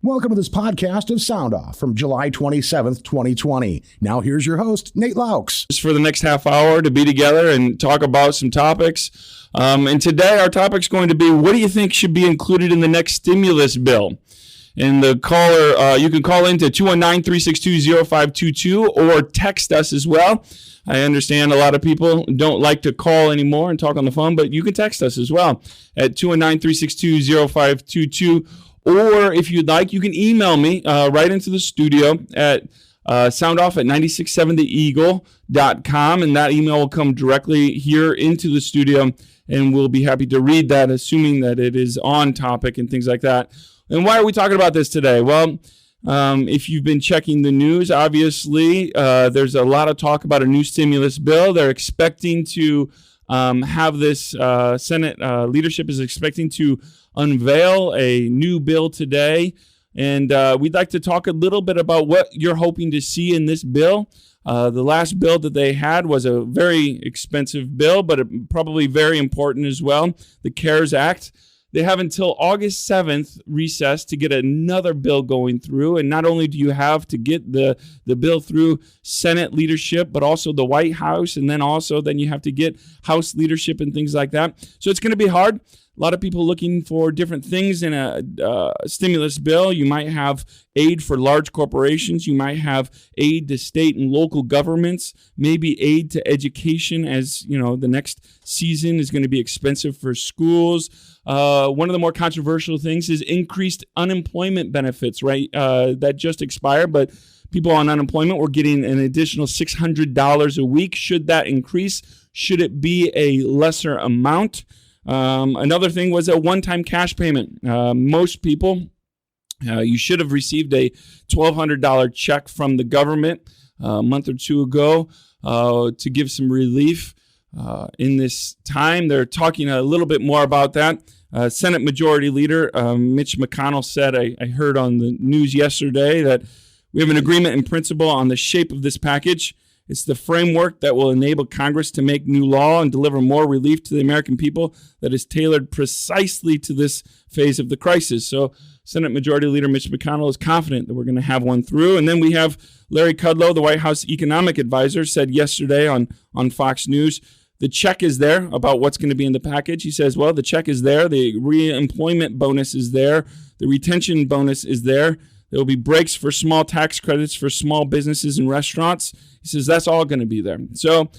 Welcome to this podcast of Sound Off from July 27th, 2020. Now here's your host, Nate Laux. Just for the next half hour to be together and talk about some topics. And today our topic's going to be, what do you think should be included in the next stimulus bill? And the caller, you can call into 219-362-0522 or text us as well. I understand a lot of people don't like to call anymore and talk on the phone, but you can text us as well at 219-362-0522. Or if you'd like, you can email me right into the studio at soundoff@967theeagle.com, and that email will come directly here into the studio, and we'll be happy to read that, assuming that it is on topic and things like that. And why are we talking about this today? Well, if you've been checking the news, obviously, there's a lot of talk about a new stimulus bill. They're expecting to have this, Senate leadership is expecting to unveil a new bill today. And we'd like to talk a little bit about what you're hoping to see in this bill. The last bill that they had was a very expensive bill, but probably very important as well, the CARES Act. They have until August 7th recess to get another bill going through. And not only do you have to get the bill through Senate leadership, but also the White House. And then you have to get House leadership and things like that. So it's going to be hard. A lot of people looking for different things in a stimulus bill. You might have aid for large corporations. You might have aid to state and local governments, maybe aid to education, as you know, the next season is going to be expensive for schools. One of the more controversial things is increased unemployment benefits, right? That just expired, but people on unemployment were getting an additional $600 a week. Should that increase? Should it be a lesser amount? Another thing was a one-time cash payment. Most people, you should have received a $1,200 check from the government a month or two ago to give some relief in this time. They're talking a little bit more about that. Senate Majority Leader Mitch McConnell said, I heard on the news yesterday, that we have an agreement in principle on the shape of this package. It's the framework that will enable Congress to make new law and deliver more relief to the American people that is tailored precisely to this phase of the crisis. So Senate Majority Leader Mitch McConnell is confident that we're going to have one through. And then we have Larry Kudlow, the White House economic advisor, said yesterday on Fox News, the check is there about what's going to be in the package. He says, well, the check is there. The re-employment bonus is there. The retention bonus is there. There will be breaks for small tax credits for small businesses and restaurants. He says that's all going to be there. So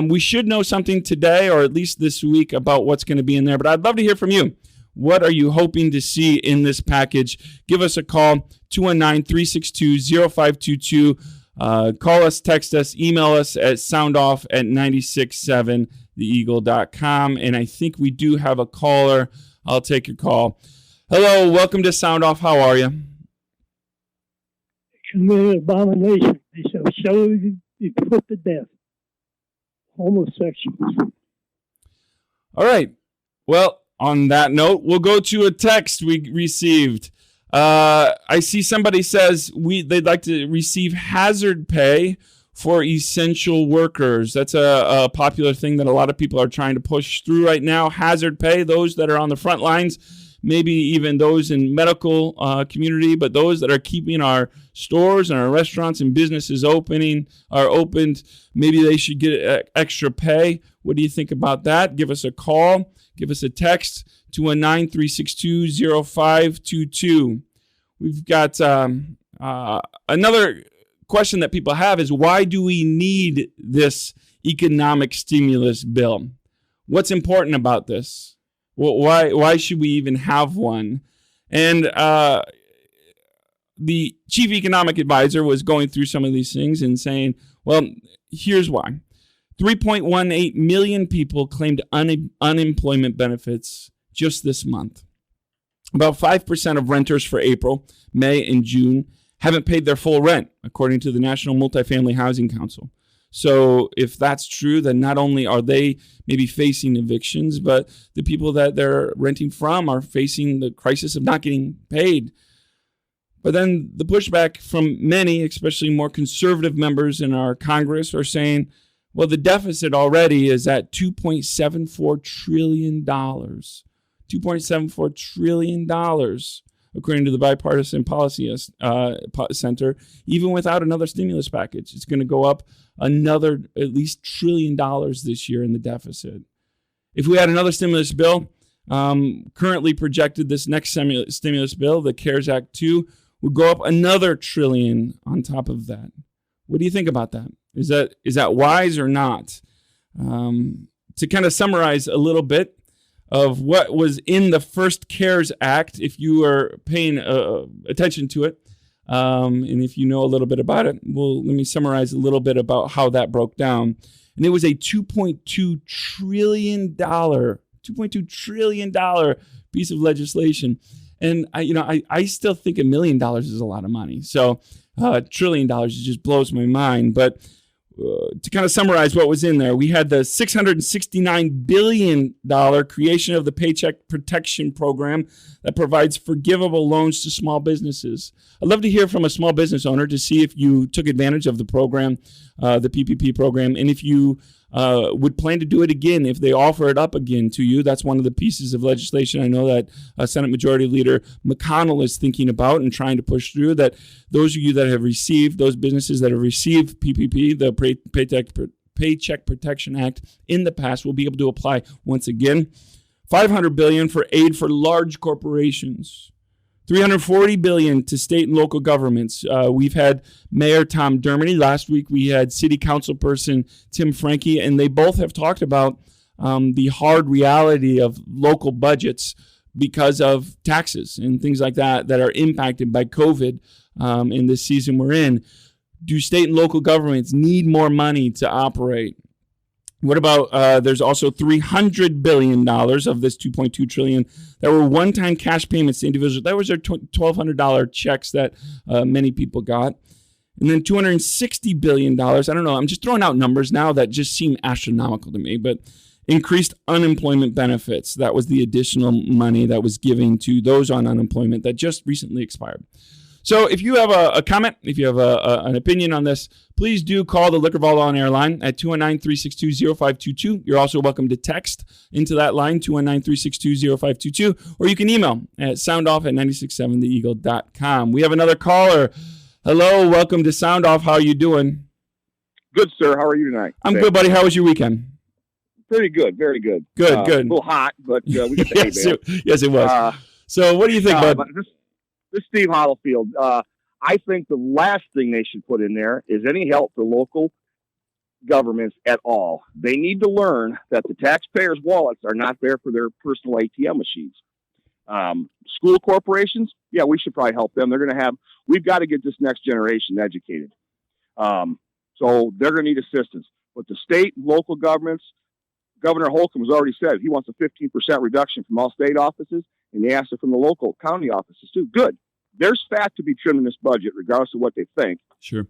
we should know something today, or at least this week, about what's going to be in there. But I'd love to hear from you. What are you hoping to see in this package? Give us a call, 219-362-0522. Call us, text us, email us at soundoff@967theeagle.com. And I think we do have a caller. I'll take your call. Hello, welcome to Sound Off. How are you? Committed abomination. They shall surely be put to death. Homosexuals. All right. Well, on that note, we'll go to a text we received. I see somebody says they'd like to receive hazard pay for essential workers. That's a popular thing that a lot of people are trying to push through right now. Hazard pay, those that are on the front lines, maybe even those in medical community, but those that are keeping our stores and our restaurants and businesses opened, maybe they should get extra pay. What do you think about that? Give us a call. Give us a text, 219-362-0522. We've got another question that people have is, why do we need this economic stimulus bill? What's important about this? Why should we even have one? And the chief economic advisor was going through some of these things and saying, well, here's why. 3.18 million people claimed unemployment benefits just this month. About 5% of renters for April, May, and June haven't paid their full rent, according to the National Multifamily Housing Council. So if that's true, then not only are they maybe facing evictions, but the people that they're renting from are facing the crisis of not getting paid. But then the pushback from many, especially more conservative members in our Congress, are saying, well, the deficit already is at $2.74 trillion. $2.74 trillion. according to the Bipartisan Policy Center, even without another stimulus package. It's going to go up another at least $1 trillion this year in the deficit. If we had another stimulus bill, currently projected this next stimulus bill, the CARES Act 2, would go up another $1 trillion on top of that. What do you think about that? Is that wise or not? To kind of summarize a little bit of what was in the first CARES Act, if you are paying attention to it, and if you know a little bit about it, let me summarize a little bit about how that broke down. And it was a $2.2 trillion piece of legislation. And I still think $1 million is a lot of money. So $1 trillion just blows my mind. But to kind of summarize what was in there, we had the $669 billion creation of the Paycheck Protection Program that provides forgivable loans to small businesses. I'd love to hear from a small business owner to see if you took advantage of the program, the PPP program, and if you would plan to do it again if they offer it up again to you. That's one of the pieces of legislation I know that Senate Majority Leader McConnell is thinking about and trying to push through, that those of you that have received, those businesses that have received PPP, the Paycheck Protection Act in the past, will be able to apply once again. $500 billion for aid for large corporations. $340 billion to state and local governments. We've had Mayor Tom Dermody. Last week we had City Council person Tim Franke, and they both have talked about the hard reality of local budgets because of taxes and things like that are impacted by COVID in this season we're in. Do state and local governments need more money to operate? What about, there's also $300 billion of this $2.2 trillion that were one-time cash payments to individuals. That was their $1,200 checks that many people got. And then $260 billion, I don't know, I'm just throwing out numbers now that just seem astronomical to me, but increased unemployment benefits. That was the additional money that was given to those on unemployment that just recently expired. So if you have a comment, if you have an opinion on this, please do call the Liquor Vault on air line at 219-362-0522. You're also welcome to text into that line, 219-362-0522, or you can email at soundoff@967theeagle.com. We have another caller. Hello, welcome to Sound Off. How are you doing? Good, sir. How are you tonight? I'm good, buddy. How was your weekend? Pretty good. Very good. Good. A little hot, but we got the hay bale. Yes, it was. So what do you think, bud? This Steve Hoddlefield, I think the last thing they should put in there is any help for local governments at all. They need to learn that the taxpayers' wallets are not there for their personal ATM machines. School corporations, yeah, we should probably help them. We've got to get this next generation educated. So they're going to need assistance. But the state and local governments, Governor Holcomb has already said he wants a 15% reduction from all state offices, and they asked it from the local county offices too. Good. There's fat to be trimmed in this budget, regardless of what they think. Sure.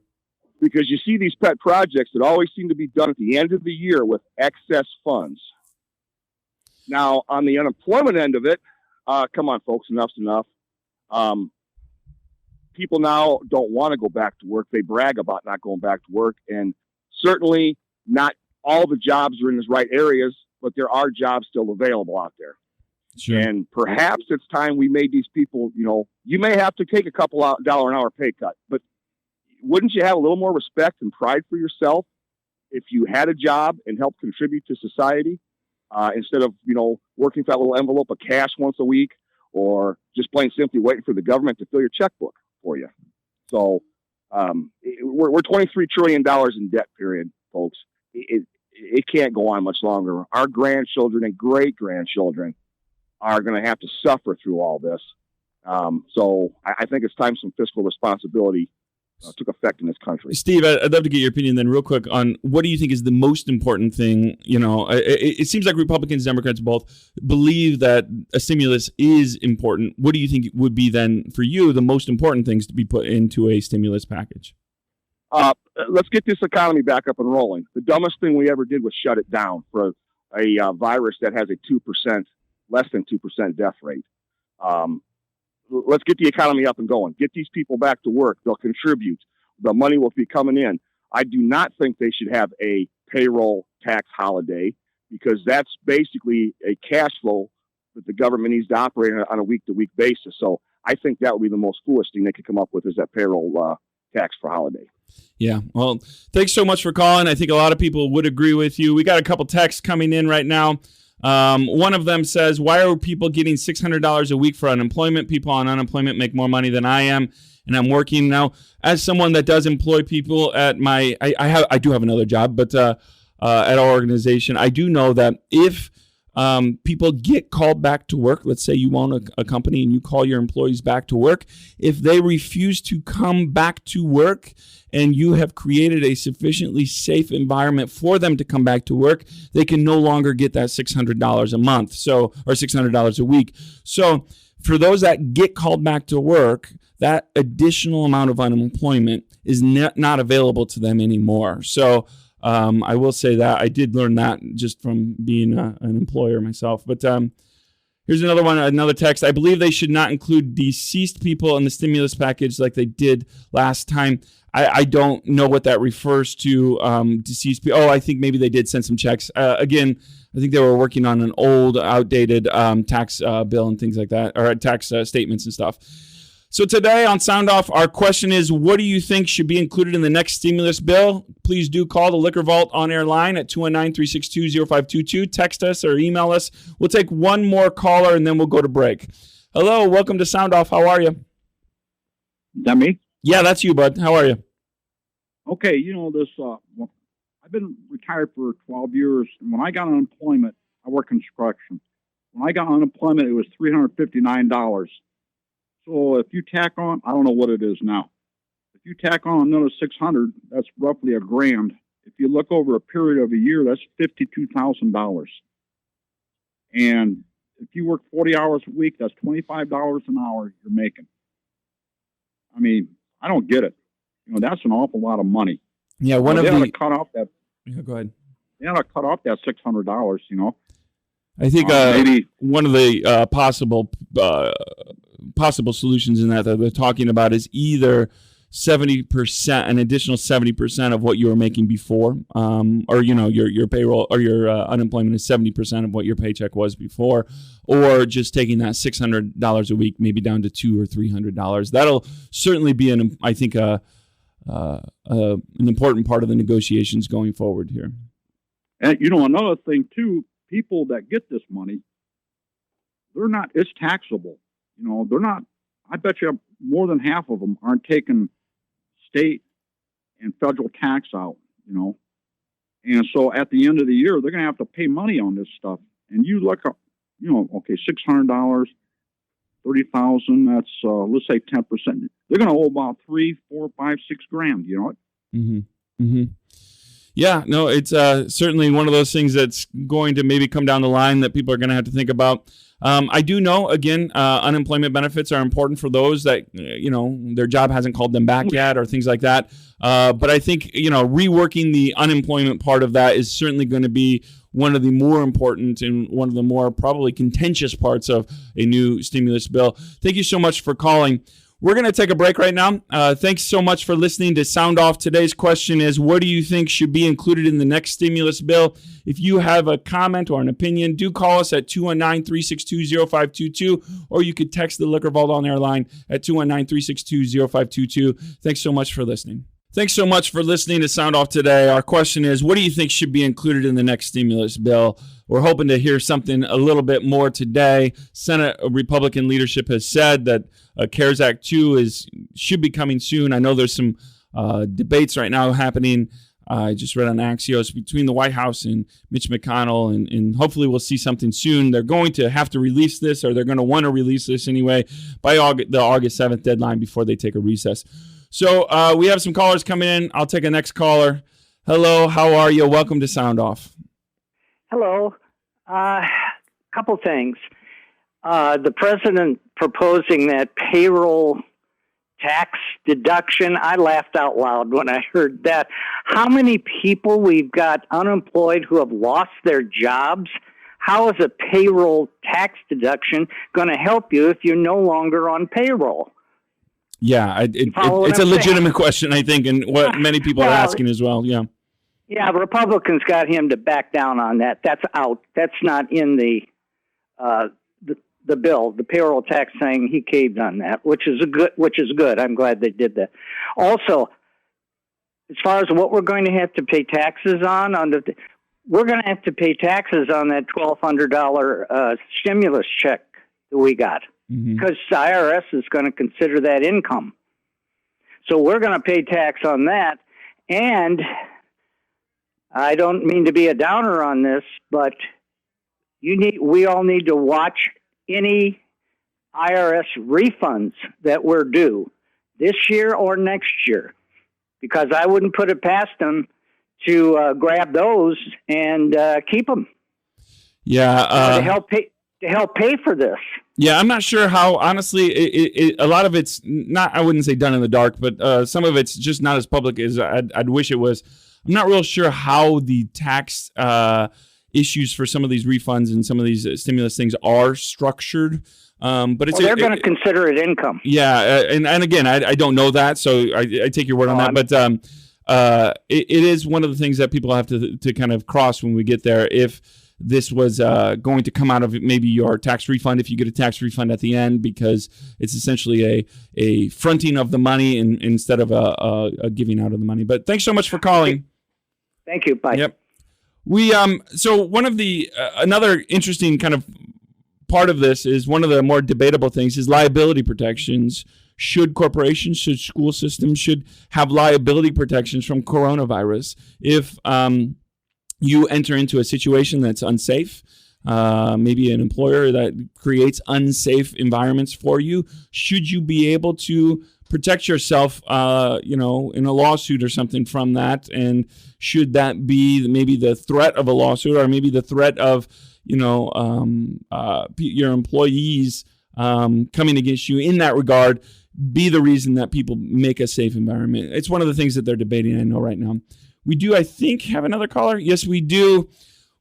Because you see these pet projects that always seem to be done at the end of the year with excess funds. Now, on the unemployment end of it, come on, folks, enough's enough. People now don't want to go back to work. They brag about not going back to work, and certainly not all the jobs are in the right areas, but there are jobs still available out there. Sure. And perhaps it's time we made these people, you may have to take a couple $1 an hour pay cut, but wouldn't you have a little more respect and pride for yourself if you had a job and helped contribute to society instead of, working for that little envelope of cash once a week or just plain simply waiting for the government to fill your checkbook for you? So we're $23 trillion in debt, period, folks. It can't go on much longer. Our grandchildren and great-grandchildren are going to have to suffer through all this. So I think it's time some fiscal responsibility took effect in this country. Steve, I'd love to get your opinion then real quick on what do you think is the most important thing? It seems like Republicans and Democrats both believe that a stimulus is important. What do you think would be then for you the most important things to be put into a stimulus package? Let's get this economy back up and rolling. The dumbest thing we ever did was shut it down for a virus that has a less than 2% death rate. Let's get the economy up and going. Get these people back to work. They'll contribute. The money will be coming in. I do not think they should have a payroll tax holiday because that's basically a cash flow that the government needs to operate on a week-to-week basis. So I think that would be the most foolish thing they could come up with, is that payroll tax for holiday. Yeah. Well, thanks so much for calling. I think a lot of people would agree with you. We got a couple texts coming in right now. One of them says, why are people getting $600 a week for unemployment? People on unemployment make more money than I am, and I'm working now. As someone that does employ people at I do have another job, but at our organization, I do know that if people get called back to work, let's say you own a company and you call your employees back to work, if they refuse to come back to work and you have created a sufficiently safe environment for them to come back to work, they can no longer get that $600 a month, or $600 a week. So for those that get called back to work, that additional amount of unemployment is not available to them anymore. So I will say that I did learn that just from being an employer myself. But here's another text. I believe they should not include deceased people in the stimulus package like they did last time. I don't know what that refers to, deceased people. Oh, I think maybe they did send some checks. Again, I think they were working on an old, outdated tax bill and things like that, or tax statements and stuff. So today on Sound Off, our question is, what do you think should be included in the next stimulus bill? Please do call the Liquor Vault on-air line at 219-362-0522. Text us or email us. We'll take one more caller, and then we'll go to break. Hello, welcome to Sound Off. How are you? Is that me? Yeah, that's you, bud. How are you? Okay, I've been retired for 12 years. And when I got unemployment, I work construction. When I got unemployment, it was $359. So if you tack on, I don't know what it is now. If you tack on another $600, that's roughly $1,000. If you look over a period of a year, that's $52,000. And if you work 40 hours a week, that's $25 an hour you're making. I mean, I don't get it. That's an awful lot of money. Yeah, they ought to cut off that. Yeah, go ahead. They ought to cut off that $600. I think maybe one of the possible solutions in that they're talking about is either 70%, an additional 70% of what you were making before, or your payroll or your unemployment is 70% of what your paycheck was before, or just taking that $600 a week maybe down to $200 or $300. That'll certainly be an important part of the negotiations going forward here. And another thing too, people that get this money, it's taxable. They're not, I bet you more than half of them aren't taking state and federal tax out, And so at the end of the year, they're going to have to pay money on this stuff. And you look up, okay, $600, $30,000, that's, let's say 10%. They're going to owe about $3, $4, $5, $6 grand, Mm-hmm. Mm-hmm. Yeah, no, it's certainly one of those things that's going to maybe come down the line that people are going to have to think about. I do know, again, unemployment benefits are important for those that, their job hasn't called them back yet or things like that. But I think, reworking the unemployment part of that is certainly going to be one of the more important and one of the more probably contentious parts of a new stimulus bill. Thank you so much for calling. We're going to take a break right now. Thanks so much for listening to Sound Off. Today's question is, what do you think should be included in the next stimulus bill? If you have a comment or an opinion, do call us at 219-362-0522, or you could text the Liquor Vault on air line at 219-362-0522. Thanks so much for listening. Thanks so much for listening to Sound Off today. Our question is, what do you think should be included in the next stimulus bill? We're hoping to hear something a little bit more today. Senate Republican leadership has said that CARES Act 2 should be coming soon. I know there's some debates right now happening. I just read on Axios between the White House and Mitch McConnell, and hopefully we'll see something soon. They're going to have to release this, or they're going to want to release this anyway by the August 7th deadline before they take a recess. So we have some callers coming in. I'll take a next caller. Hello, how are you? Welcome to Sound Off. Hello. Couple things. The president proposing that payroll tax deduction, I laughed out loud when I heard that. How many people we've got unemployed who have lost their jobs? How is a payroll tax deduction going to help you if you're no longer on payroll? Yeah, it's a legitimate question, I think, and what many people are asking as well. Yeah. Yeah, Republicans got him to back down on that. That's out. That's not in the the bill, the payroll tax, saying he caved on that, which is good. I'm glad they did that. Also, as far as what we're going to have to pay taxes on we're going to have to pay taxes on that $1,200 stimulus check that we got, because the IRS is going to consider that income. So we're going to pay tax on that. And I don't mean to be a downer on this, but we all need to watch any IRS refunds that we're due this year or next year, because I wouldn't put it past them to grab those and keep them. Yeah, to help pay for this. Yeah, I'm not sure how. Honestly, a lot of it's not. I wouldn't say done in the dark, but some of it's just not as public as I'd wish it was. I'm not real sure how the tax issues for some of these refunds and some of these stimulus things are structured. But they're going to consider it income. Yeah, and again, I don't know that, so I take your word on that. But it is one of the things that people have to kind of cross when we get there. If this was going to come out of maybe your tax refund, if you get a tax refund at the end, because it's essentially a fronting of the money instead of a giving out of the money. But thanks so much for calling. Thank you. Bye. Yep. We so one of the another interesting kind of part of this is one of the more debatable things is liability protections. Should corporations, should school systems, should have liability protections from coronavirus if you enter into a situation that's unsafe, maybe an employer that creates unsafe environments for you? Should you be able to protect yourself, in a lawsuit or something from that? And should that be maybe the threat of a lawsuit, or maybe the threat of, your employees coming against you in that regard, be the reason that people make a safe environment? It's one of the things that they're debating, I know, right now. We do, I think, have another caller. Yes, we do.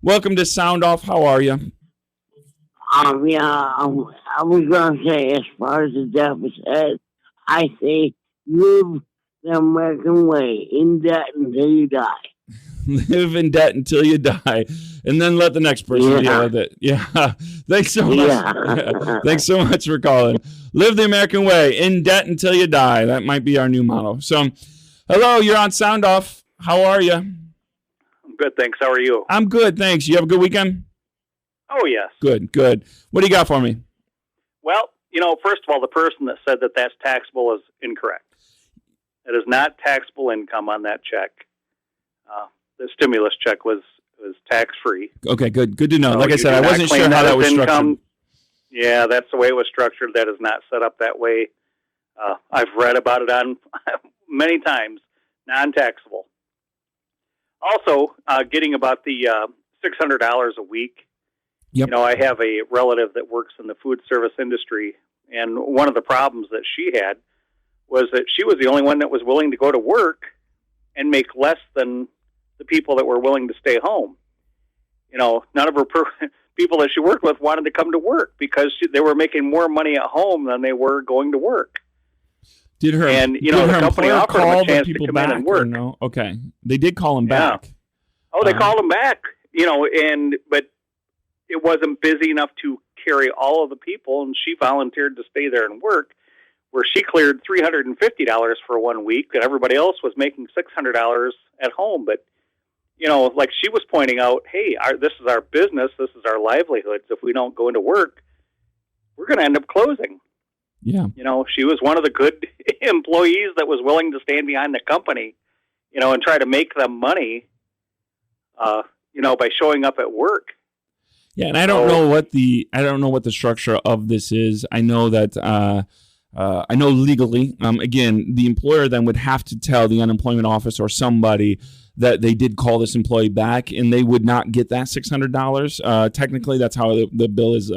Welcome to Sound Off. How are you? I was going to say, as far as the deficit, I say live the American way, in debt until you die. Live in debt until you die, and then let the next person deal with it. Yeah. Thanks so much. Yeah. Thanks so much for calling. Live the American way, in debt until you die. That might be our new motto. So, hello, you're on Sound Off. How are you? I'm good, thanks. How are you? I'm good, thanks. You have a good weekend? Oh, yes. Good. What do you got for me? Well, first of all, the person that said that that's taxable is incorrect. It is not taxable income on that check. The stimulus check was tax-free. Okay, good to know. So like I said, I wasn't sure how that was structured. Yeah, that's the way it was structured. That is not set up that way. I've read about it on many times, non-taxable. Also, getting about the $600 a week. Yep. I have a relative that works in the food service industry, and one of the problems that she had was that she was the only one that was willing to go to work and make less than the people that were willing to stay home. None of her people that she worked with wanted to come to work because they were making more money at home than they were going to work. Did her the company offered them a chance to come in and work? No? Okay, they did call him back. Oh, they called him back. But it wasn't busy enough to carry all of the people, and she volunteered to stay there and work, where she cleared $350 for 1 week, and everybody else was making $600 at home. But, like she was pointing out, hey, this is our business, this is our livelihoods. If we don't go into work, we're going to end up closing. Yeah. She was one of the good employees that was willing to stand behind the company, and try to make them money, by showing up at work. Yeah, and I don't know what the structure of this is. I know that I know legally, again, the employer then would have to tell the unemployment office or somebody that they did call this employee back, and they would not get that $600. Technically, that's how the bill is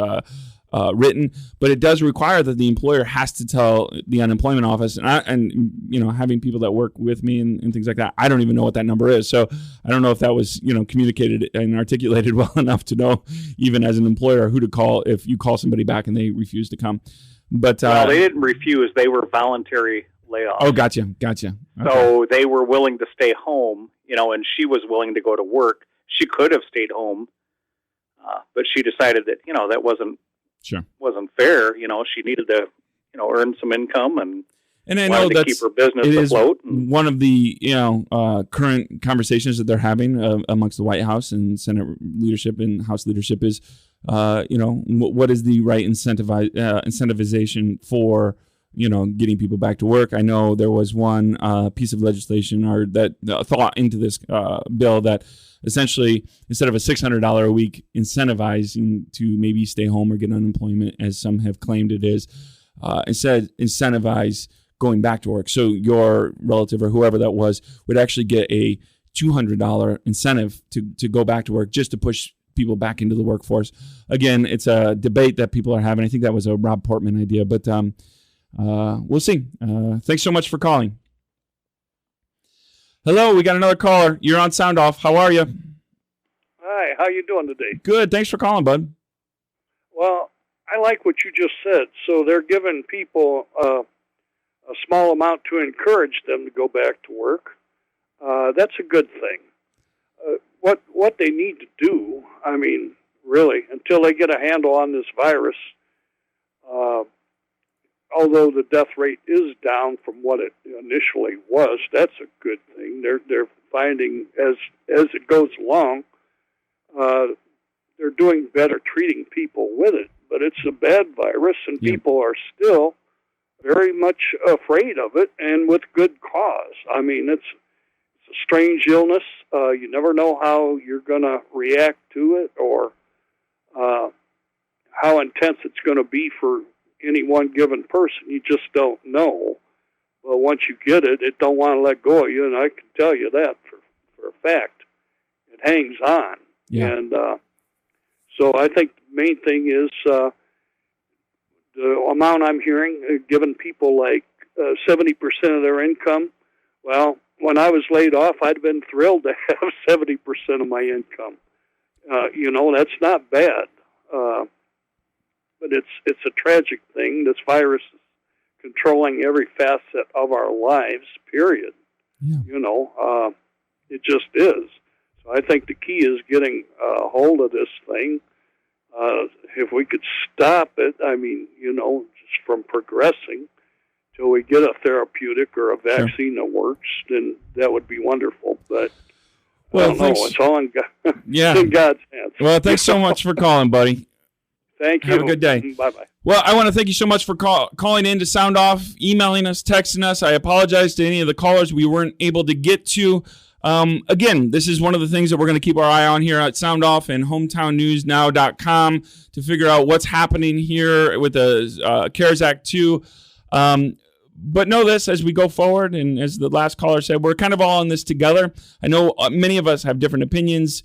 written, but it does require that the employer has to tell the unemployment office, and having people that work with me and things like that, I don't even know what that number is. So I don't know if that was, communicated and articulated well enough to know, even as an employer, who to call if you call somebody back and they refuse to come. But they didn't refuse; they were voluntary layoffs. Oh, gotcha. Okay. So they were willing to stay home, and she was willing to go to work. She could have stayed home, but she decided that that wasn't wasn't fair. You know, she needed to, you know, earn some income and I know wanted to that's keep her business afloat. One of the current conversations that they're having amongst the White House and Senate leadership and House leadership is, what is the right incentivization for getting people back to work. I know there was one piece of legislation or that thought into this bill that essentially instead of a $600 a week incentivizing to maybe stay home or get unemployment, as some have claimed it is, instead incentivize going back to work. So your relative or whoever that was would actually get a $200 incentive to go back to work just to push people back into the workforce. Again, it's a debate that people are having. I think that was a Rob Portman idea, but we'll see. Thanks so much for calling. Hello, we got another caller. You're on Sound Off. How are you? Hi, how you doing today? Good. Thanks for calling, bud. Well, I like what you just said. So they're giving people a small amount to encourage them to go back to work. That's a good thing. What they need to do, I mean, really, until they get a handle on this virus, although the death rate is down from what it initially was, that's a good thing. They're finding as it goes along, they're doing better treating people with it. But it's a bad virus, and people are still very much afraid of it, and with good cause. I mean, it's a strange illness. You never know how you're going to react to it or how intense it's going to be for any one given person. You just don't know. But once you get it, it don't want to let go of you, and I can tell you that for a fact. It hangs on. Yeah. And so I think the main thing is the amount I'm hearing, giving people like 70% of their income. Well, when I was laid off, I'd have been thrilled to have 70% of my income. That's not bad. But it's a tragic thing. This virus is controlling every facet of our lives, period. Yeah. It just is. So I think the key is getting a hold of this thing. If we could stop it, just from progressing till we get a therapeutic or a vaccine that works, then that would be wonderful. But I don't know. It's all in God's hands. Well, thanks so much for calling, buddy. Thank you. Have a good day. Bye-bye. Well, I want to thank you so much for calling in to Sound Off, emailing us, texting us. I apologize to any of the callers we weren't able to get to. Again, this is one of the things that we're going to keep our eye on here at Sound Off and hometownnewsnow.com to figure out what's happening here with the CARES Act 2. But know this, as we go forward, and as the last caller said, we're kind of all in this together. I know many of us have different opinions,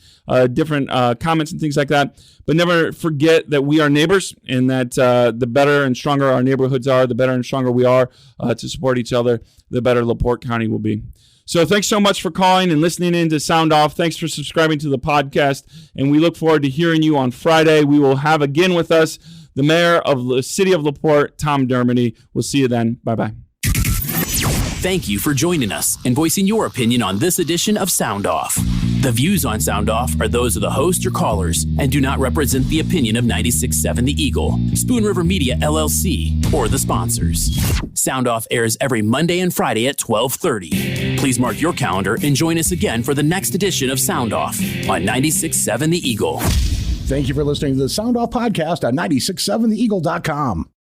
different comments and things like that, but never forget that we are neighbors, and that the better and stronger our neighborhoods are, the better and stronger we are to support each other, the better LaPorte County will be. So thanks so much for calling and listening in to Sound Off. Thanks for subscribing to the podcast, and we look forward to hearing you on Friday. We will have again with us the mayor of the city of LaPorte, Tom Dermody. We'll see you then. Bye-bye. Thank you for joining us and voicing your opinion on this edition of Sound Off. The views on Sound Off are those of the host or callers and do not represent the opinion of 96.7 The Eagle, Spoon River Media LLC, or the sponsors. Sound Off airs every Monday and Friday at 12:30. Please mark your calendar and join us again for the next edition of Sound Off on 96.7 The Eagle. Thank you for listening to the Sound Off podcast at 967theeagle.com.